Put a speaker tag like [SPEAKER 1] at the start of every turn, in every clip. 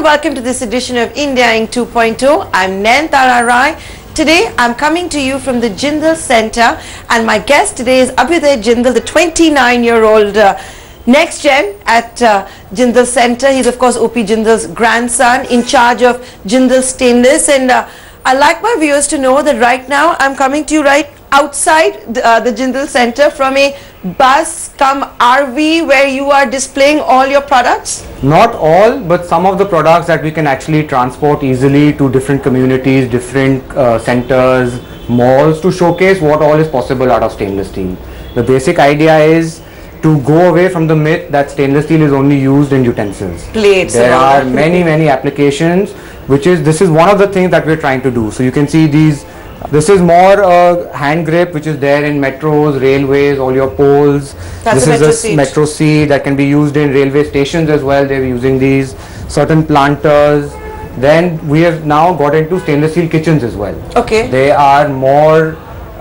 [SPEAKER 1] welcome to this edition of India Inc. 2.0. I'm Nayantara Rai. Today I'm coming to you from the Jindal Center, and my guest today is Abhyuday Jindal, the 29-year-old next gen at Jindal Center. He's of course OP Jindal's grandson, in charge of Jindal Stainless, and I'd like my viewers to know that right now I'm coming to you right outside the Jindal Center from a bus come RV where you are displaying all your products?
[SPEAKER 2] Not all, but some of the products that we can actually transport easily to different communities, different centers, malls, to showcase what all is possible out of stainless steel. The basic idea is to go away from the myth that stainless steel is only used in utensils.
[SPEAKER 1] Plates.
[SPEAKER 2] There are many applications, this is one of the things that we're trying to do. So you can see these. This is more a hand grip which is there in metros, railways, all your poles.
[SPEAKER 1] That's
[SPEAKER 2] this is a metro seat that can be used in railway stations as well. They're using these, certain planters. Then we have now got into stainless steel kitchens as well.
[SPEAKER 1] Okay.
[SPEAKER 2] They are more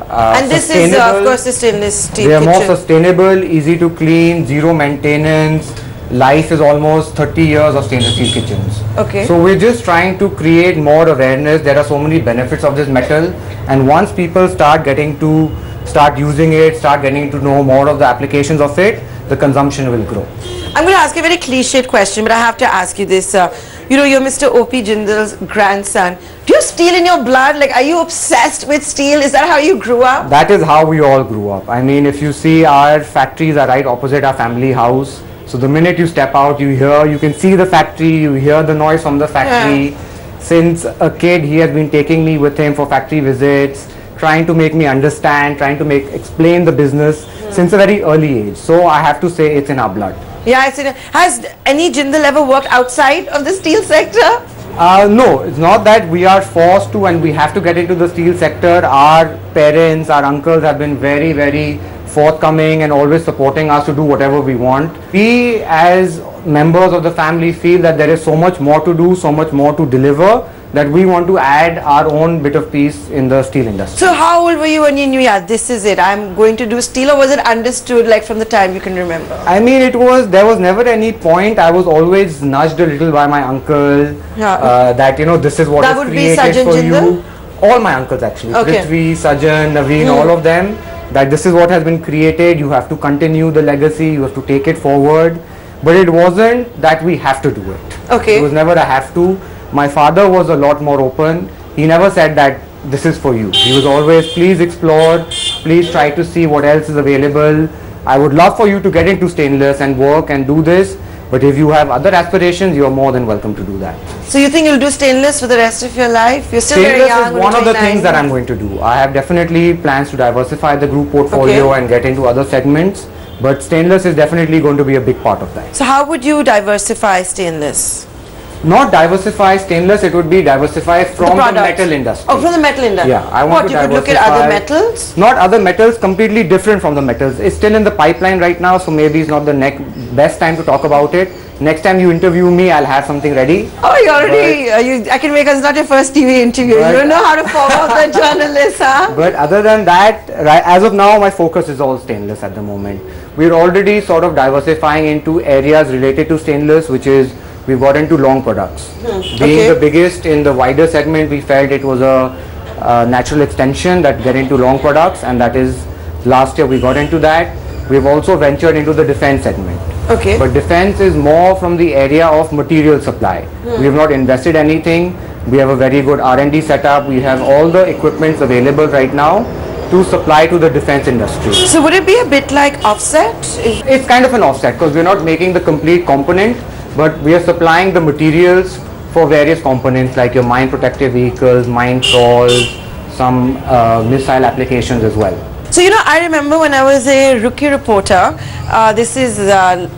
[SPEAKER 1] and this is of course the stainless steel
[SPEAKER 2] They are
[SPEAKER 1] kitchen.
[SPEAKER 2] more sustainable, easy to clean, zero maintenance. Life is almost 30 years of stainless steel kitchens.
[SPEAKER 1] Okay.
[SPEAKER 2] So we're just trying to create more awareness. There are so many benefits of this metal, and once people start using it, start getting to know more of the applications of it, the consumption will grow.
[SPEAKER 1] I'm going to ask you a very cliched question, but I have to ask you this. You know, you're Mr. OP Jindal's grandson. Do you have steel in your blood? Like, are you obsessed with steel? Is that how you grew up?
[SPEAKER 2] That is how we all grew up. I mean, if you see, our factories are right opposite our family house. So the minute you step out, you can see the factory, you hear the noise from the factory. Yeah. Since a kid, he has been taking me with him for factory visits, trying to make me understand, trying to explain the business since a very early age. So I have to say it's in our blood.
[SPEAKER 1] Yeah, has any Jindal ever worked outside of the steel sector?
[SPEAKER 2] No, it's not that we are forced to and we have to get into the steel sector. Our parents, our uncles have been very forthcoming and always supporting us to do whatever we want. We as members of the family feel that there is so much more to do, so much more to deliver, that we want to add our own bit of piece in the steel industry.
[SPEAKER 1] So how old were you when you knew, yeah, this is it, I'm going to do steel, or was it understood like from the time you can remember?
[SPEAKER 2] I mean, there was never any point. I was always nudged a little by my uncle, that this is what
[SPEAKER 1] that
[SPEAKER 2] is created for you. All my uncles actually,
[SPEAKER 1] okay.
[SPEAKER 2] Prithvi, Sajan, Naveen, all of them, that this is what has been created, you have to continue the legacy, you have to take it forward. But it wasn't that we have to do it.
[SPEAKER 1] Okay.
[SPEAKER 2] It was never a have to. My father was a lot more open. He never said that this is for you. He was always, please explore, please try to see what else is available. I would love for you to get into stainless and work and do this. But if you have other aspirations, you are more than welcome to do that.
[SPEAKER 1] So you think you'll do stainless for the rest of your life? You're still very young.
[SPEAKER 2] Stainless is one of the things that I'm going to do. I have definitely plans to diversify the group portfolio and get into other segments. But stainless is definitely going to be a big part of that.
[SPEAKER 1] So how would you diversify stainless?
[SPEAKER 2] Not diversify stainless, it would be diversify from the metal industry.
[SPEAKER 1] Oh, from the metal industry.
[SPEAKER 2] Yeah, I want to
[SPEAKER 1] you could look at other metals?
[SPEAKER 2] Not other metals, completely different from the metals. It's still in the pipeline right now, so maybe it's not the best time to talk about it. Next time you interview me, I'll have something ready.
[SPEAKER 1] Oh, you already, I can make us not your first TV interview. You don't know how to follow the journalist, huh?
[SPEAKER 2] But other than that, as of now, my focus is all stainless at the moment. We're already sort of diversifying into areas related to stainless, which is, we've got into long products. Being the biggest in the wider segment, we felt it was a natural extension that get into long products, and that is, last year we got into that. We've also ventured into the defense segment.
[SPEAKER 1] Okay.
[SPEAKER 2] But defense is more from the area of material supply. We have not invested anything. We have a very good R&D setup. We have all the equipments available right now to supply to the defense industry.
[SPEAKER 1] So would it be a bit like offset?
[SPEAKER 2] It's kind of an offset because we're not making the complete component, but we are supplying the materials for various components like your mine protective vehicles, mine trawls, some missile applications as well.
[SPEAKER 1] So, you know, I remember when I was a rookie reporter, this is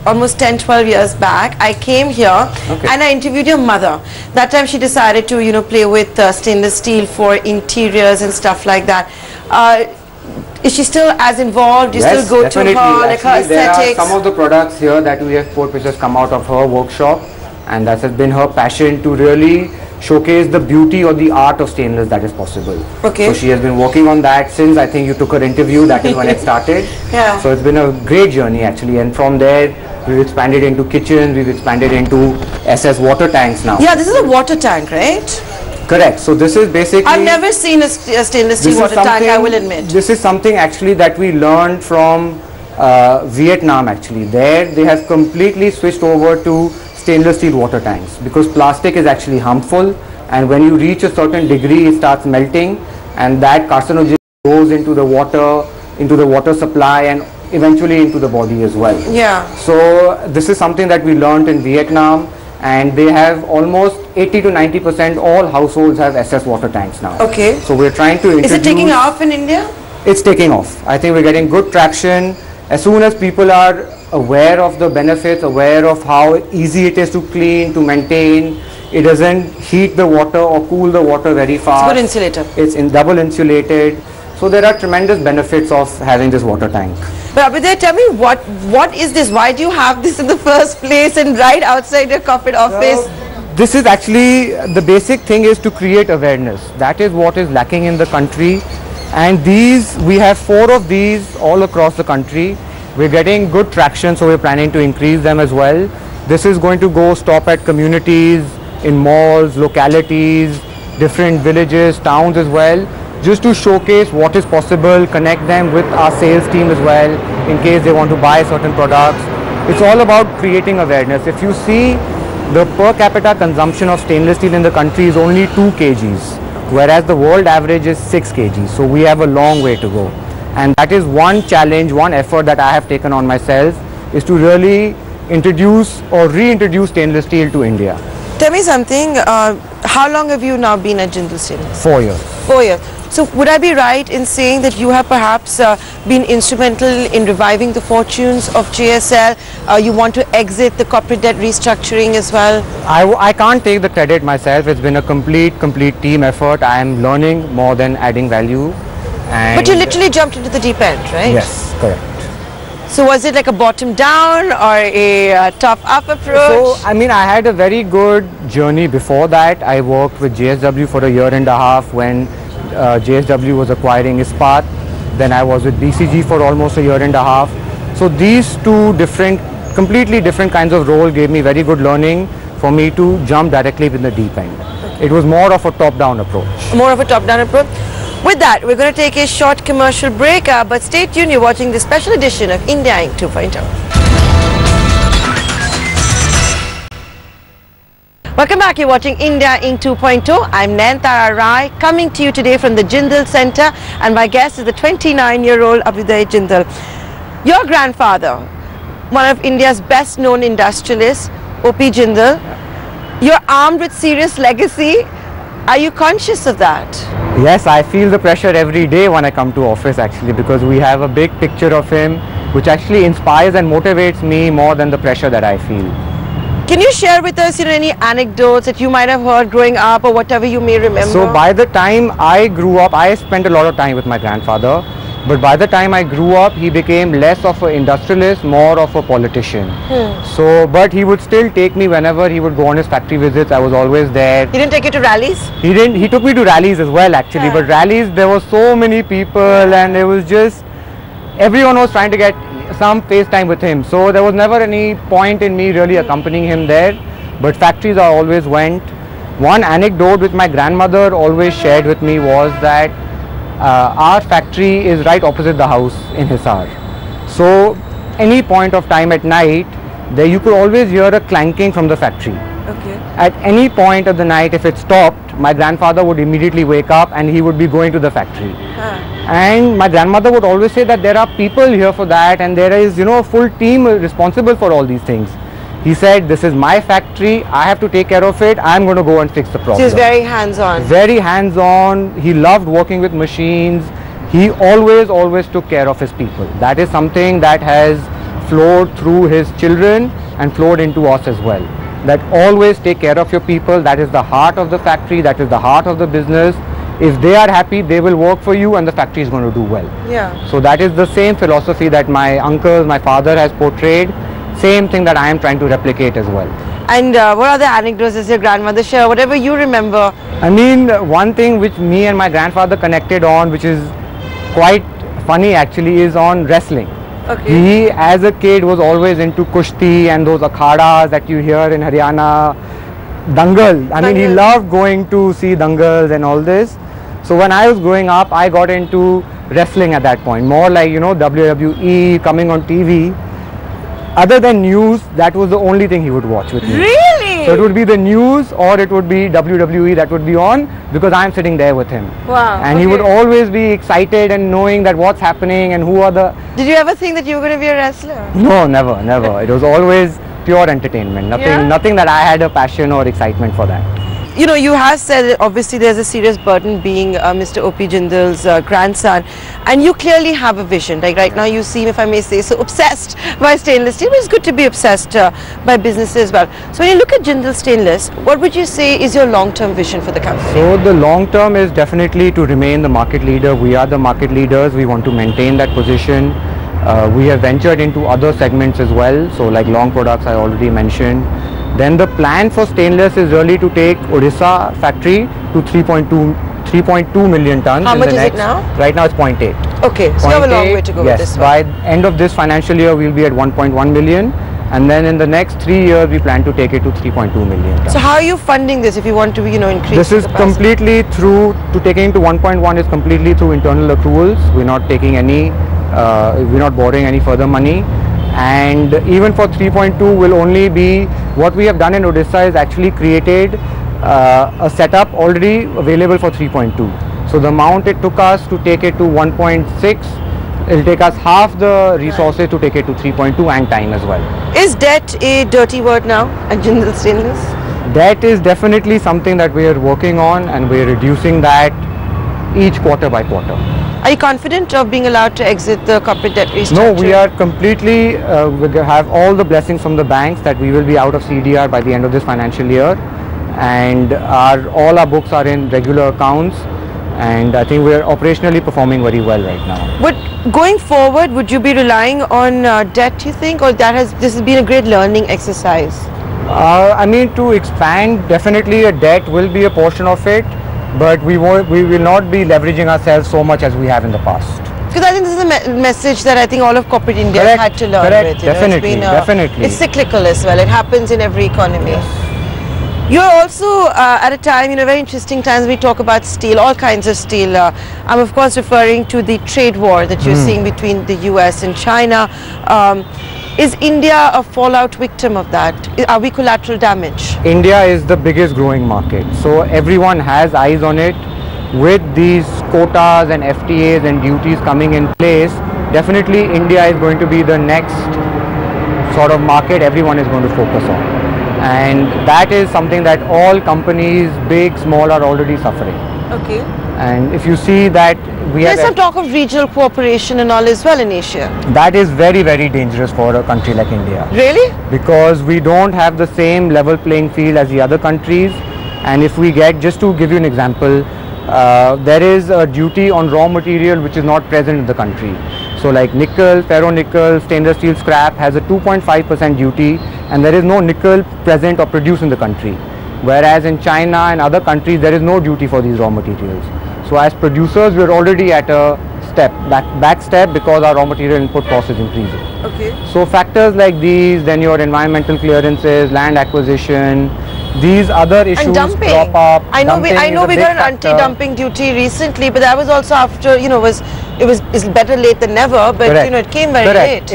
[SPEAKER 1] almost 10-12 years back, I came here and I interviewed your mother. That time she decided to, play with stainless steel for interiors and stuff like that. Is she still as involved? Do you still go to her, like her aesthetics?
[SPEAKER 2] There are some of the products here that we have put which has come out of her workshop, and that has been her passion to really showcase the beauty or the art of stainless that is possible.
[SPEAKER 1] Okay.
[SPEAKER 2] So she has been working on that since I think you took her interview, that is when it started.
[SPEAKER 1] Yeah.
[SPEAKER 2] So it's been a great journey actually, and from there we've expanded into kitchens, we've expanded into SS water tanks now.
[SPEAKER 1] Yeah, this is a water tank, right?
[SPEAKER 2] Correct. So this is basically...
[SPEAKER 1] I've never seen a stainless steel water tank, I will admit.
[SPEAKER 2] This is something actually that we learned from Vietnam actually. There they have completely switched over to stainless steel water tanks because plastic is actually harmful, and when you reach a certain degree it starts melting, and that carcinogen goes into the water supply and eventually into the body as well.
[SPEAKER 1] Yeah.
[SPEAKER 2] So this is something that we learned in Vietnam, and they have almost 80 to 90% all households have SS water tanks now.
[SPEAKER 1] Okay.
[SPEAKER 2] So we're trying to introduce...
[SPEAKER 1] Is it taking off in India?
[SPEAKER 2] It's taking off. I think we're getting good traction. As soon as people are aware of the benefits, aware of how easy it is to clean, to maintain, it doesn't heat the water or cool the water very fast.
[SPEAKER 1] It's good insulator.
[SPEAKER 2] It's double insulated. So there are tremendous benefits of having this water tank.
[SPEAKER 1] But Abhyuday, tell me what is this? Why do you have this in the first place and right outside your corporate office?
[SPEAKER 2] This is actually, the basic thing is to create awareness. That is what is lacking in the country. And we have 4 of these all across the country. We're getting good traction, so we're planning to increase them as well. This is going to stop at communities, in malls, localities, different villages, towns as well, just to showcase what is possible, connect them with our sales team as well in case they want to buy certain products. It's all about creating awareness. If you see, the per capita consumption of stainless steel in the country is only 2 kgs, whereas the world average is 6 kgs. So we have a long way to go. And that is one challenge, one effort that I have taken on myself, is to really introduce or reintroduce stainless steel to India.
[SPEAKER 1] Tell me something, how long have you now been at Jindal Stainless?
[SPEAKER 2] 4 years.
[SPEAKER 1] 4 years. So would I be right in saying that you have perhaps been instrumental in reviving the fortunes of JSL? You want to exit the corporate debt restructuring as well?
[SPEAKER 2] I can't take the credit myself. It's been a complete team effort. I am learning more than adding value.
[SPEAKER 1] But you literally jumped into the deep end, right?
[SPEAKER 2] Yes, correct.
[SPEAKER 1] So was it like a bottom down or a top up approach?
[SPEAKER 2] So I mean, I had a very good journey before that. I worked with JSW for a year and a half when JSW was acquiring Ispat. Then I was with BCG for almost a year and a half. So these 2 completely different kinds of role gave me very good learning for me to jump directly in the deep end. Okay. It was more of a top-down approach.
[SPEAKER 1] More of a top-down approach. With that, we're going to take a short commercial break, but stay tuned. You're watching the special edition of India Inc. 2.0. Welcome back. You're watching India Inc. 2.0. I'm Nayantara Rai, coming to you today from the Jindal Center, and my guest is the 29-year-old Abhyuday Jindal. Your grandfather, one of India's best-known industrialists, OP Jindal, you're armed with serious legacy. Are you conscious of that?
[SPEAKER 2] Yes, I feel the pressure every day when I come to office actually, because we have a big picture of him which actually inspires and motivates me more than the pressure that I feel.
[SPEAKER 1] Can you share with us any anecdotes that you might have heard growing up or whatever you may remember?
[SPEAKER 2] So by the time I grew up, I spent a lot of time with my grandfather, but by the time I grew up, he became less of an industrialist, more of a politician. So, but he would still take me whenever he would go on his factory visits. I was always there.
[SPEAKER 1] He didn't take you to rallies?
[SPEAKER 2] He didn't. He took me to rallies as well actually, but rallies there were so many people and it was just, everyone was trying to get some face time with him. So there was never any point in me really accompanying him there, but factories I always went. One anecdote which my grandmother always shared with me was that our factory is right opposite the house in Hisar. So any point of time at night, there you could always hear a clanking from the factory.
[SPEAKER 1] Okay.
[SPEAKER 2] At any point of the night, if it stopped, my grandfather would immediately wake up and he would be going to the factory. And my grandmother would always say that there are people here for that, and there is, a full team responsible for all these things. He said, this is my factory, I have to take care of it, I'm going to go and fix the problem.
[SPEAKER 1] So he was very hands-on.
[SPEAKER 2] Very hands-on. He loved working with machines. He always took care of his people. That is something that has flowed through his children and flowed into us as well. That always take care of your people. That is the heart of the factory. That is the heart of the business. If they are happy, they will work for you and the factory is going to do well.
[SPEAKER 1] Yeah.
[SPEAKER 2] So that is the same philosophy that my uncle, my father has portrayed. Same thing that I am trying to replicate as well.
[SPEAKER 1] And what other anecdotes does your grandmother share? Whatever you remember.
[SPEAKER 2] I mean, one thing which me and my grandfather connected on, which is quite funny actually, is on wrestling.
[SPEAKER 1] Okay.
[SPEAKER 2] He, as a kid, was always into kushti and those akhadas that you hear in Haryana, dangal. I mean, he loved going to see dangals and all this. So when I was growing up, I got into wrestling at that point, more like, you know, WWE coming on TV. Other than news, that was the only thing he would watch with me.
[SPEAKER 1] Really?
[SPEAKER 2] So it would be the news or it would be WWE that would be on because I'm sitting there with him.
[SPEAKER 1] Wow.
[SPEAKER 2] And he would always be excited and knowing that what's happening and who are the...
[SPEAKER 1] Did you ever think that you were going to be a wrestler?
[SPEAKER 2] No, never, never. It was always pure entertainment. Nothing that I had a passion or excitement for that.
[SPEAKER 1] You know, you have said that obviously there's a serious burden being Mr. OP Jindal's grandson, and you clearly have a vision. Like right now you seem, if I may say so, obsessed by stainless steel. It's good to be obsessed by business as well. So when you look at Jindal Stainless, what would you say is your long-term vision for the company?
[SPEAKER 2] So the long term is definitely to remain the market leader. We are the market leaders. We want to maintain that position. We have ventured into other segments as well. So like long products I already mentioned. Then the plan for stainless is really to take Odisha factory to 3.2 million tons.
[SPEAKER 1] How much is it now?
[SPEAKER 2] Right now it's 0.8.
[SPEAKER 1] Okay, so you have a long way to go with this one.
[SPEAKER 2] By end of this financial year we'll be at 1.1 million, and then in the next 3 years we plan to take it to 3.2 million tons.
[SPEAKER 1] So how are you funding this if you want to, you know, increase
[SPEAKER 2] this is
[SPEAKER 1] capacity?
[SPEAKER 2] Completely through, to taking it to 1.1 is completely through internal accruals. We're not taking any, we're not borrowing any further money. And even for 3.2 will only be, what we have done in Odisha is actually created a setup already available for 3.2. So the amount it took us to take it to 1.6, it will take us half the resources to take it to 3.2 and time as well.
[SPEAKER 1] Is debt a dirty word now at Jindal Stainless?
[SPEAKER 2] Debt is definitely something that we are working on, and we are reducing that each quarter by quarter.
[SPEAKER 1] Are you confident of being allowed to exit the corporate debt restructure?
[SPEAKER 2] No, we are completely, we have all the blessings from the banks that we will be out of CDR by the end of this financial year, and all our books are in regular accounts, and I think we are operationally performing very well right now.
[SPEAKER 1] But going forward, would you be relying on debt, you think, or this has been a great learning exercise?
[SPEAKER 2] I mean, to expand, definitely a debt will be a portion of it. But we will not be leveraging ourselves so much as we have in the past.
[SPEAKER 1] Because I think this is a message that I think all of corporate India has had to learn with.
[SPEAKER 2] Definitely, definitely.
[SPEAKER 1] It's cyclical as well. It happens in every economy. Yes. You're also at a time, you know, very interesting times we talk about steel, all kinds of steel. I'm of course referring to the trade war that you're seeing between the US and China. Is India a fallout victim of that? Are we collateral damage?
[SPEAKER 2] India is the biggest growing market, so everyone has eyes on it. With these quotas and FTAs and duties coming in place, definitely India is going to be the next sort of market everyone is going to focus on. And that is something that all companies, big, small, are already suffering.
[SPEAKER 1] Okay.
[SPEAKER 2] And if you see that
[SPEAKER 1] there's some talk of regional cooperation and all as well in Asia.
[SPEAKER 2] That is very, very dangerous for a country like India.
[SPEAKER 1] Really?
[SPEAKER 2] Because we don't have the same level playing field as the other countries. And if we get, just to give you an example, there is a duty on raw material which is not present in the country. So like nickel, ferro-nickel, stainless steel scrap has a 2.5% duty, and there is no nickel present or produced in the country. Whereas in China and other countries there is no duty for these raw materials. So as producers we are already at a back step because our raw material input cost is increasing.
[SPEAKER 1] Okay.
[SPEAKER 2] So factors like these, then your environmental clearances, land acquisition, these other issues crop up.
[SPEAKER 1] I know we got an anti-dumping duty recently, but that was also after, you know, it's better late than never, but Correct. You know, it came very late.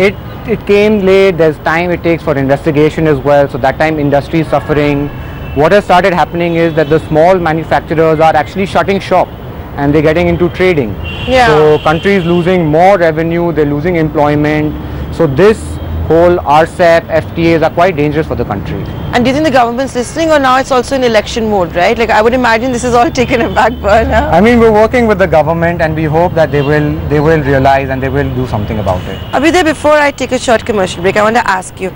[SPEAKER 2] It came late. There's time it takes for investigation as well, so that time industry is suffering. What has started happening is that the small manufacturers are actually shutting shop and they're getting into trading.
[SPEAKER 1] Yeah.
[SPEAKER 2] So countries losing more revenue, they're losing employment. So this whole RCEP, FTAs are quite dangerous for the country.
[SPEAKER 1] And do you think the government's listening, or now it's also in election mode, right? Like I would imagine this is all taken a back burner.
[SPEAKER 2] I mean, we're working with the government and we hope that they will realize and they will do something about it.
[SPEAKER 1] Abhyuday, before I take a short commercial break, I want to ask you,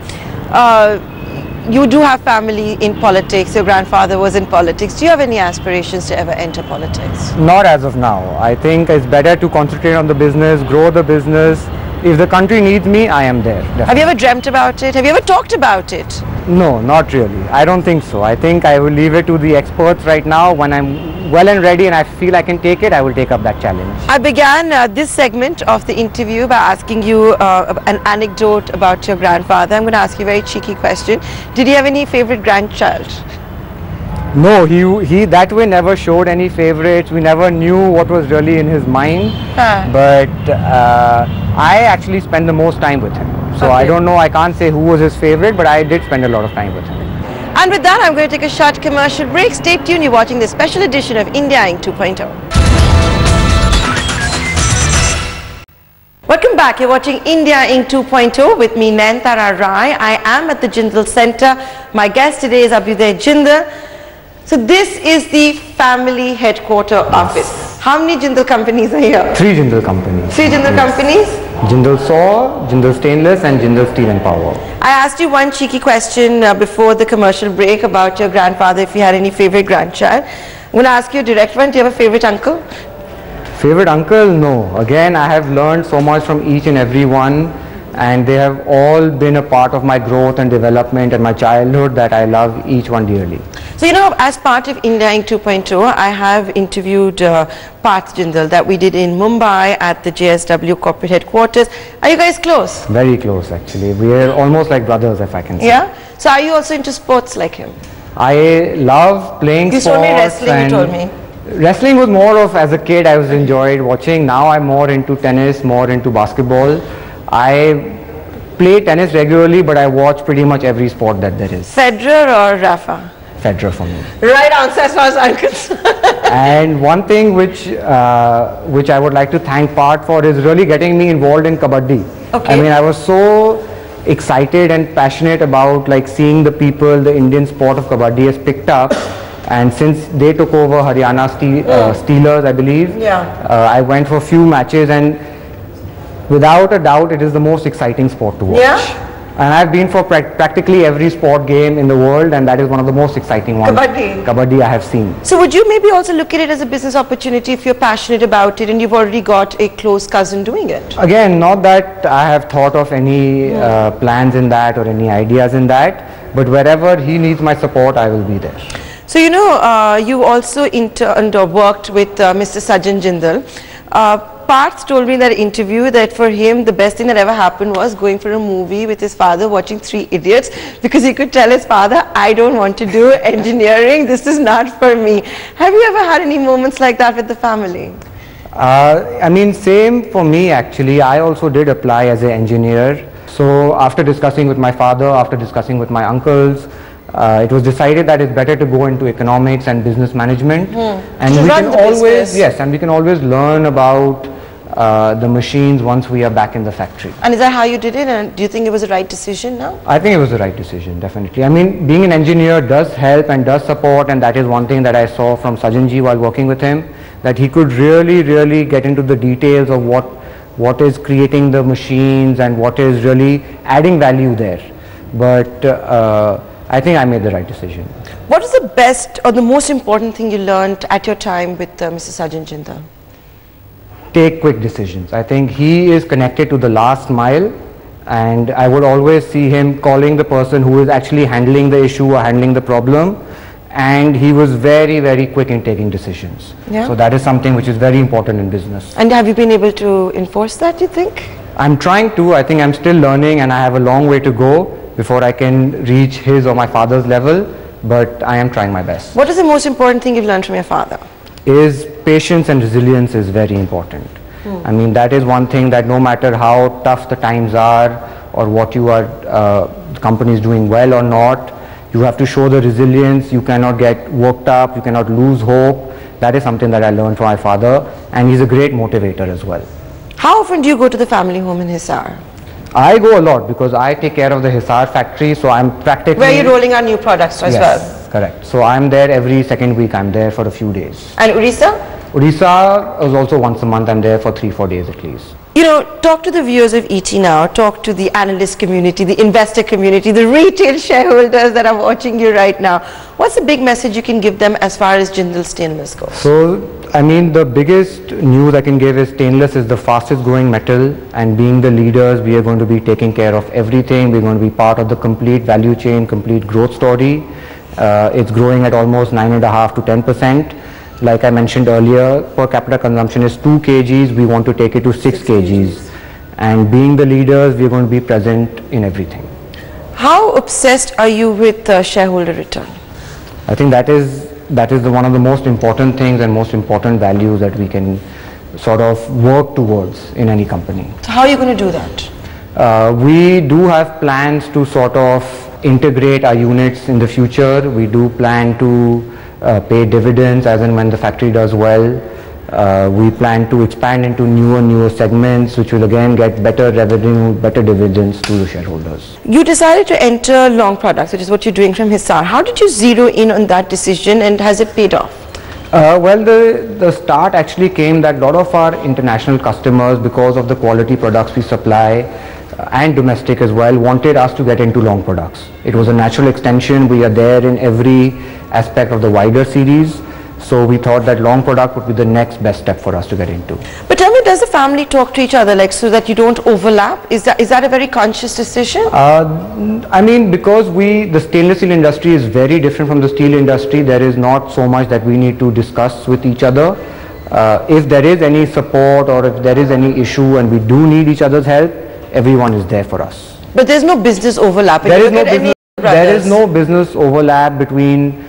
[SPEAKER 1] you do have family in politics, your grandfather was in politics. Do you have any aspirations to ever enter politics?
[SPEAKER 2] Not as of now. I think it's better to concentrate on the business, grow the business, if the country needs me, I am there. Definitely.
[SPEAKER 1] Have you ever dreamt about it? Have you ever talked about it?
[SPEAKER 2] No, not really. I don't think so. I think I will leave it to the experts right now. When I'm well and ready and I feel I can take it, I will take up that challenge.
[SPEAKER 1] I began this segment of the interview by asking you an anecdote about your grandfather. I'm going to ask you a very cheeky question. Did he have any favorite grandchild?
[SPEAKER 2] No, he that way never showed any favorites. We never knew what was really in his mind. But I actually spent the most time with him. So
[SPEAKER 1] Okay.
[SPEAKER 2] I don't know, I can't say who was his favorite, but I did spend a lot of time with him.
[SPEAKER 1] And with that, I'm going to take a short commercial break. Stay tuned. You're watching the special edition of India Inc. 2.0. Welcome back. You're watching India Inc. 2.0 with me, Nayantara Rai. I am at the Jindal Center. My guest today is Abhyuday Jindal. So this is the family headquarter office. How many Jindal companies are here?
[SPEAKER 2] 3 Jindal companies.
[SPEAKER 1] 3 Jindal companies?
[SPEAKER 2] Jindal Saw, Jindal Stainless and Jindal Steel and Power.
[SPEAKER 1] I asked you one cheeky question before the commercial break about your grandfather, if you had any favorite grandchild. I'm going to ask you a direct one. Do you have a favorite uncle?
[SPEAKER 2] Favorite uncle? No. Again, I have learned so much from each and every one, and they have all been a part of my growth and development and my childhood that I love each one dearly.
[SPEAKER 1] So, you know, as part of India Inc. 2.0, I have interviewed Parth Jindal that we did in Mumbai at the JSW corporate headquarters. Are you guys close?
[SPEAKER 2] Very close actually. We are almost like brothers, if I can say.
[SPEAKER 1] Yeah? So are you also into sports like him?
[SPEAKER 2] I love playing
[SPEAKER 1] You
[SPEAKER 2] sports.
[SPEAKER 1] told me wrestling, you told me.
[SPEAKER 2] Wrestling was more of, as a kid, I was enjoyed watching. Now I'm more into tennis, more into basketball. I play tennis regularly, but I watch pretty much every sport that there is.
[SPEAKER 1] Federer or Rafa?
[SPEAKER 2] Federer for me.
[SPEAKER 1] Right answer as far as I'm concerned.
[SPEAKER 2] And one thing which I would like to thank Parth for is really getting me involved in Kabaddi.
[SPEAKER 1] Okay.
[SPEAKER 2] I mean, I was so excited and passionate about like seeing the people, the Indian sport of Kabaddi has picked up. And since they took over Haryana Steelers, I believe, I went for a few matches, and without a doubt, it is the most exciting sport to watch.
[SPEAKER 1] Yeah?
[SPEAKER 2] And I've been for practically every sport game in the world, and that is one of the most exciting ones.
[SPEAKER 1] Kabaddi.
[SPEAKER 2] Kabaddi I have seen.
[SPEAKER 1] So would you maybe also look at it as a business opportunity if you're passionate about it and you've already got a close cousin doing it?
[SPEAKER 2] Again, not that I have thought of any plans in that or any ideas in that, but wherever he needs my support, I will be there.
[SPEAKER 1] So, you know, you also interned or worked with Mr. Sajan Jindal. Parth told me in that interview that for him the best thing that ever happened was going for a movie with his father, watching Three Idiots, because he could tell his father, I don't want to do engineering, this is not for me. Have you ever had any moments like that with the family?
[SPEAKER 2] I mean, same for me actually. I also did apply as an engineer. So after discussing with my father, after discussing with my uncles, it was decided that it's better to go into economics and business management, and we can always we can always learn about the machines once we are back in the factory.
[SPEAKER 1] And is that how you did it, and do you think it was the right decision now?
[SPEAKER 2] I think it was the right decision, definitely. I mean, being an engineer does help and does support, and that is one thing that I saw from Sajanji while working with him, that he could really get into the details of what is creating the machines and what is really adding value there. But I think I made the right decision.
[SPEAKER 1] What is the best or the most important thing you learned at your time with Mr. Sajan Jindal?
[SPEAKER 2] Take quick decisions. I think he is connected to the last mile, and I would always see him calling the person who is actually handling the issue or handling the problem, and he was very quick in taking decisions.
[SPEAKER 1] Yeah.
[SPEAKER 2] So that is something which is very important in business.
[SPEAKER 1] And have you been able to enforce that, you think?
[SPEAKER 2] I'm trying to. I think I'm still learning, and I have a long way to go before I can reach his or my father's level, but I am trying my best.
[SPEAKER 1] What is the most important thing you've learned from your father?
[SPEAKER 2] Is patience and resilience is very important. I mean, that is one thing that no matter how tough the times are or what you are, the company is doing well or not, you have to show the resilience. You cannot get worked up, you cannot lose hope. That is something that I learned from my father, and he's a great motivator as well.
[SPEAKER 1] How often do you go to the family home in Hisar?
[SPEAKER 2] I go a lot because I take care of the Hisar factory, so I'm practically...
[SPEAKER 1] Where you're rolling out new products as well?
[SPEAKER 2] Yes, correct. So I'm there every second week, I'm there for a few days.
[SPEAKER 1] And Odisha?
[SPEAKER 2] Odisha is also once a month, I'm there for 3-4 days at least.
[SPEAKER 1] You know, talk to the viewers of ET now, talk to the analyst community, the investor community, the retail shareholders that are watching you right now. What's the big message you can give them as far as Jindal Stainless goes?
[SPEAKER 2] So I mean, the biggest news I can give is stainless is the fastest growing metal, and being the leaders, we are going to be taking care of everything. We're going to be part of the complete value chain, complete growth story. It's growing at almost 9.5 to 10%. Like I mentioned earlier, per capita consumption is 2 kgs. We want to take it to 6 kgs. And being the leaders, we're going to be present in everything.
[SPEAKER 1] How obsessed are you with shareholder return?
[SPEAKER 2] I think that is one of the most important things and most important values that we can sort of work towards in any company.
[SPEAKER 1] So how are you going to do that?
[SPEAKER 2] We do have plans to sort of integrate our units in the future. We do plan to pay dividends as and when the factory does well. We plan to expand into newer segments, which will again get better revenue, better dividends to the shareholders.
[SPEAKER 1] You decided to enter long products, which is what you're doing from Hisar. How did you zero in on that decision, and has it paid off?
[SPEAKER 2] Well, the start actually came that a lot of our international customers, because of the quality products we supply and domestic as well, wanted us to get into long products. It was a natural extension. We are there in every aspect of the wider series. So we thought that long product would be the next best step for us to get into.
[SPEAKER 1] But tell me, does the family talk to each other, like, so that you don't overlap? Is that a very conscious decision?
[SPEAKER 2] I mean, because the stainless steel industry is very different from the steel industry, there is not so much that we need to discuss with each other. If there is any support or if there is any issue and we do need each other's help, everyone is there for us.
[SPEAKER 1] But there's no business overlap.
[SPEAKER 2] There is no business overlap between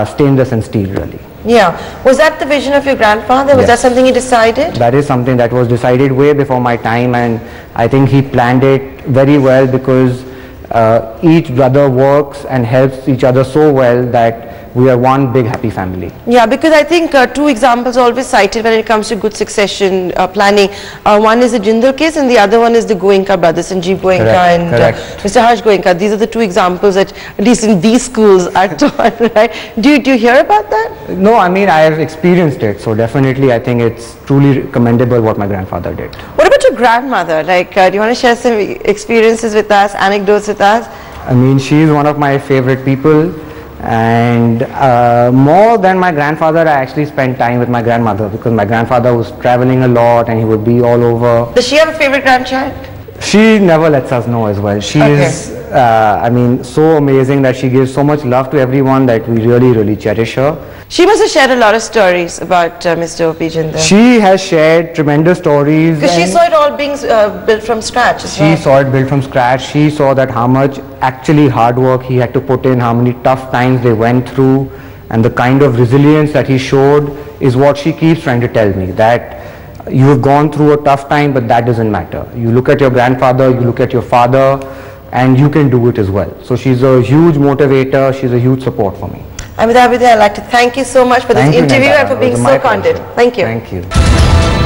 [SPEAKER 2] stainless and steel, really.
[SPEAKER 1] Yeah. Was that the vision of your grandfather? Was that something he decided?
[SPEAKER 2] That is something that was decided way before my time, and I think he planned it very well, because each brother works and helps each other so well that we are one big happy family. Yeah,
[SPEAKER 1] because I think 2 examples are always cited when it comes to good succession planning. One is the Jindal case, and the other one is the Goenka brothers, Sanjeev Goenka and Mr. Harsh Goenka. These are the 2 examples that, at least in these schools, are taught, right? Do you hear about that?
[SPEAKER 2] No, I mean, I have experienced it, so definitely I think it's truly commendable what my grandfather did.
[SPEAKER 1] What about your grandmother? Like, do you want to share some experiences with us, anecdotes with us?
[SPEAKER 2] I mean, she's one of my favorite people. And more than my grandfather, I actually spent time with my grandmother, because my grandfather was traveling a lot and he would be all over.
[SPEAKER 1] Does she have a favorite grandchild?
[SPEAKER 2] She never lets us know as well. She is, I mean, so amazing that she gives so much love to everyone that we really cherish her.
[SPEAKER 1] She must have shared a lot of stories about Mr. OP Jindal.
[SPEAKER 2] She has shared tremendous stories.
[SPEAKER 1] Because she saw it all being built from scratch.
[SPEAKER 2] She saw it built from scratch. She saw that how much actually hard work he had to put in, how many tough times they went through, and the kind of resilience that he showed is what she keeps trying to tell me, that you have gone through a tough time, but that doesn't matter. You look at your grandfather, you look at your father, and you can do it as well. So she's a huge motivator. She's a huge support for me.
[SPEAKER 1] And with Abhyuday, I'd like to thank you so much for this interview and for being so candid. Thank you.
[SPEAKER 2] Thank you.